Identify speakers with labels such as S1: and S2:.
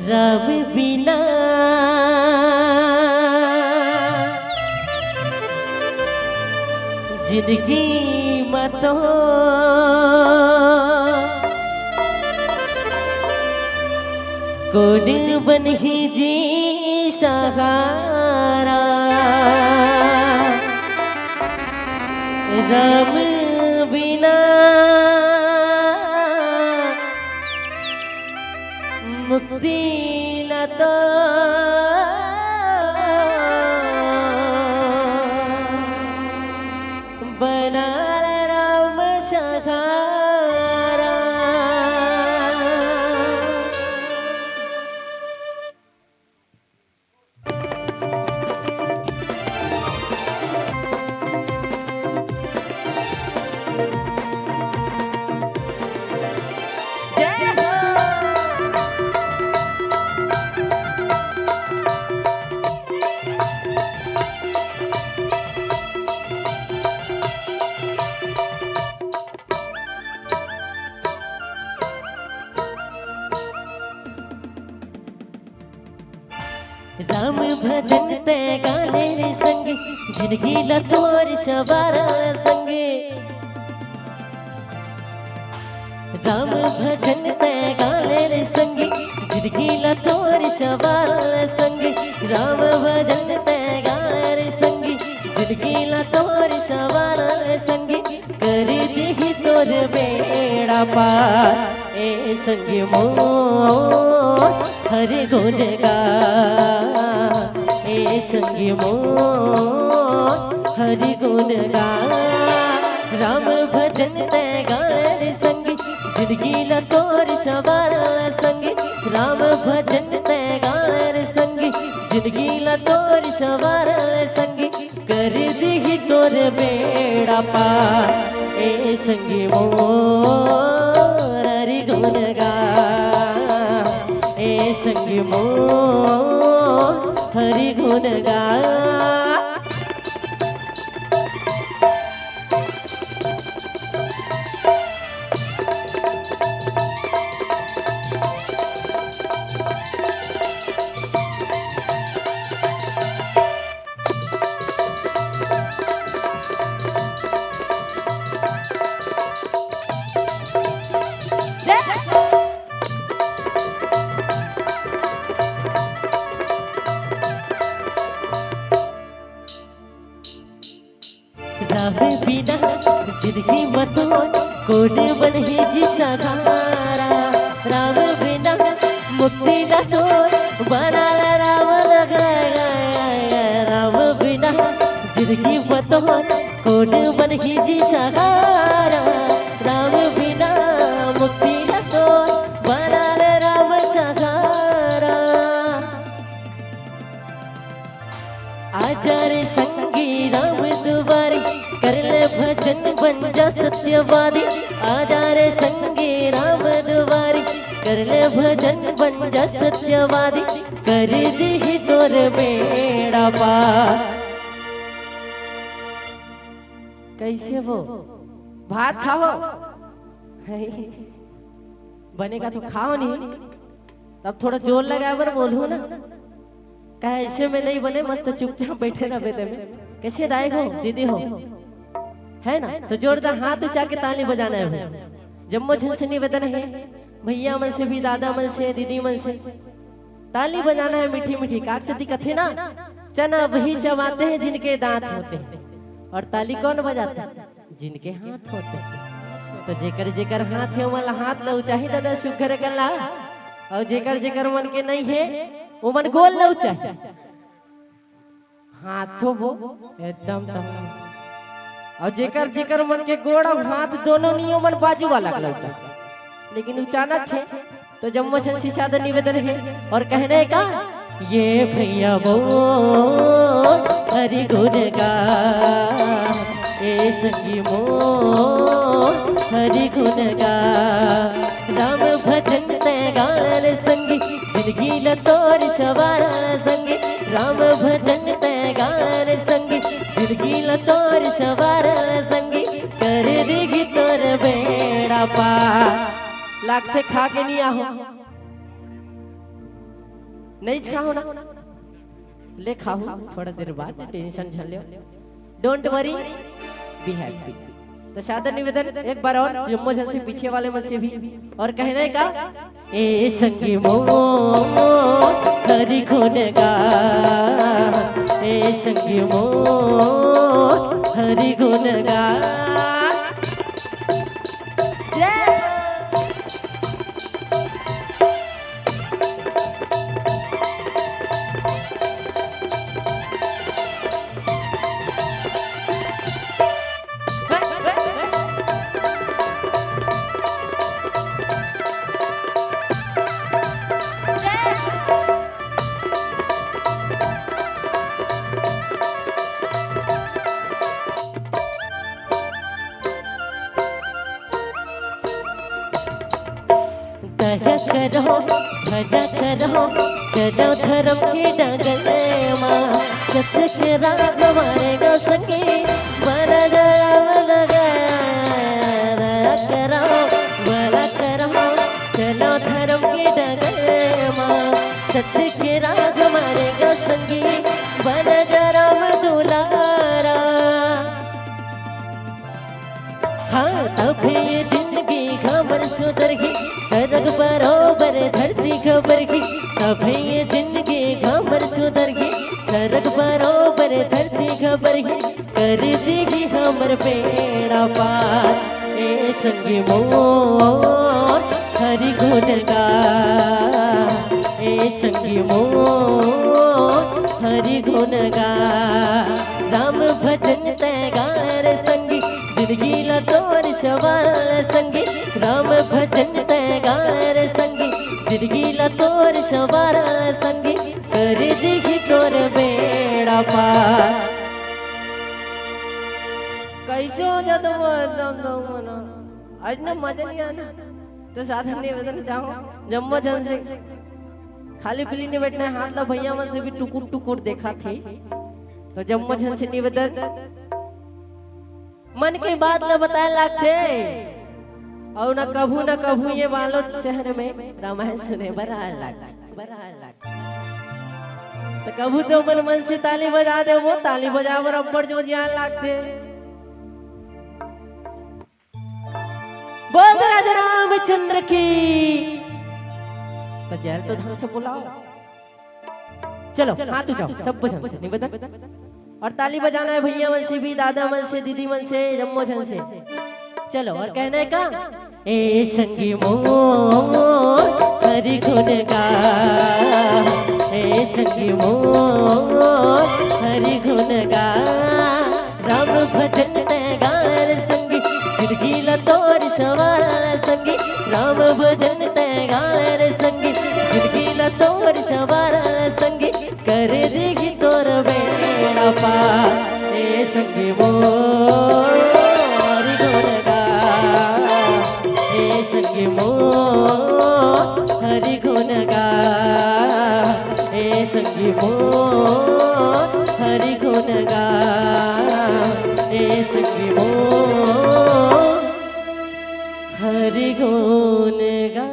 S1: रब बिना जिंदगी मतो कौन बन ही जी सहारा रब बिना मुक्ति लता बना राम सहारा राम भजन ते गाले रे संगे जिंदगी लतोर सवारा संगे राम भजन ते गाले रे संगे जिंदगी लतोर सवारा संगे राम भजन ते गाले रे संगे जिंदगी लतोर सवारा संगे कर दी तोर बेड़ा पार ए संगे मोर हर गुण गा ए संगी मोर हरि गुण गा राम भजन ते गार संगी जिंदगी लतोर सवारा संगी राम भजन ते गार संगी जिंदगी लतोर सवारा संगी कर दी तोर बेड़ा पार ए संगी मोर हरि गुण गा ए संगी मोर हरि गुण गा राम बिना जिंदगी मतो कौन बन ही जी सहारा राम बिना मुक्ति न तो बना राम लगाया राम बिना जिंदगी मतो कौन बन ही जी सहारा राम बिना मुक्ति न तो बना राम सहारा आजा रे संगी राम दुबारी कर ले भजन बन जा सत्यवादी आजा रे संगी राम दुबारी कर ले भजन बन जा सत्यवादी कर दी तोर बेड़ा पार कैसे वो भात खाओ बनेगा तो खाओ नहीं तब थोड़ा जोर लगा पर बोलू ना कहे ऐसे में नहीं बने मस्त चुपचाप बैठे ना बेटे में कैसे दाएग हो दीदी हो है ना तो जोरदार हाथ उठा के ताली बजाना है जम्मो झन से निवेदन है भैया मन से भी दादा मन से दीदी मन से ताली बजाना है मीठी मीठी काक से दिक्कत है ना चना वही चबाते हैं जिनके दांत होते हैं और ताली कौन बजाता है जिनके हाथ होते हैं तो जेकर जेकर हाथ है वाला हाथ लो चाहे दादा सुखर गला और जेकर जेकर मन के नहीं है वो मन गोल लो चाहे हाथों वो एकदम और जेकर जेकर मन के गोड़ और हाथ दोनों नहीं मन बाजू वाला लो चाहे लेकिन उचानक छे तो जम्मो छन शिशाद निवेदन है और कहने का ये भैया वो हरि गुण गा ए संगी मोर हरि गुण गा राम भजन ते गाल संगी जिंदगी लतोर सवारा संगी राम भजन ते गाल संगी जिंदगी लतोर सवारा संगी कर देगी तोर बेड़ा पार लाख से खा के नहीं आहो नहीं खाओ ना, ले खाओ थोड़ा देर बाद, टेंशन झल लो, डोंट वरी बी हैप्पी। तो सादर निवेदन एक बार और जम्मो जन से पीछे वाले में से भी, और कहने का ए संगी मो हरि गुण गा, ए संगी मो हरि गुण गा। दया करो भला करो चलो धर्म के डगर माँ, सत्य के राग मारेगा संगी बरा करो भला करो चलो धर्म के डगर माँ, सत्य के राग मारेगा संगी बरा राम दुलारा। हाँ तभी ये जिंदगी खबर सुधर गई, सरग बरोबर धरती खबर की, तभी ये जिंदगी खबर सुधर गई, सरग बरोबर धरती खबर की, कर देगी हमर बेड़ा पार। ए संगी मोर हरि गुण गा, ए संगी मोर हरि गुण गा। राम भजन तय गार संगी जिंदगी ला तोर सवार संगी, राम भजन तय गार संगी जिंदगी ला तोर सवार संगी, कर देगी तोर बेड़ा पार। कैसे हो जाता वो एकदम आज ना मजा नहीं आना। तो साधन निवेदन चाहो जम्मो जन से खाली पीली नहीं बैठना है, हाथ ला भैया मन से भी टुकुर टुकुर देखा थी। तो जम्मो जन से निवेदन मन की बात न बताए लागते, और न कभू ये बालोद शहर में रामायण सुने बड़ा लागते। तो कभू तो मन से ताली बजा दे, वो ताली बजा बराबर जो जान लागते। बोल राजा रामचंद्र की। तो जैल तो ढंग से बुलाओ, चलो हाथ उठाओ सब बजा से निवेदन, और ताली बजाना है भैया मन से भी, दादा मन से, दीदी मन से, जम्मो जन से। चलो और कहने का ए संगी मोर हरि गुण गा, ए संगी मोर हरि गुण गा। राम भजन तय गार संगी जिंदगी ला तोर सवार संगी, राम भजन तय गार संगी जिंदगी ला तोर सवार संगी, कर देगी तोर बेड़ा पार। ए संगी मोर हरि गुण गा, ए संगी मोर हरि गुण गा, ए संगी मोर हरि गुण गा, ए संगी मोर हरि गुण गा।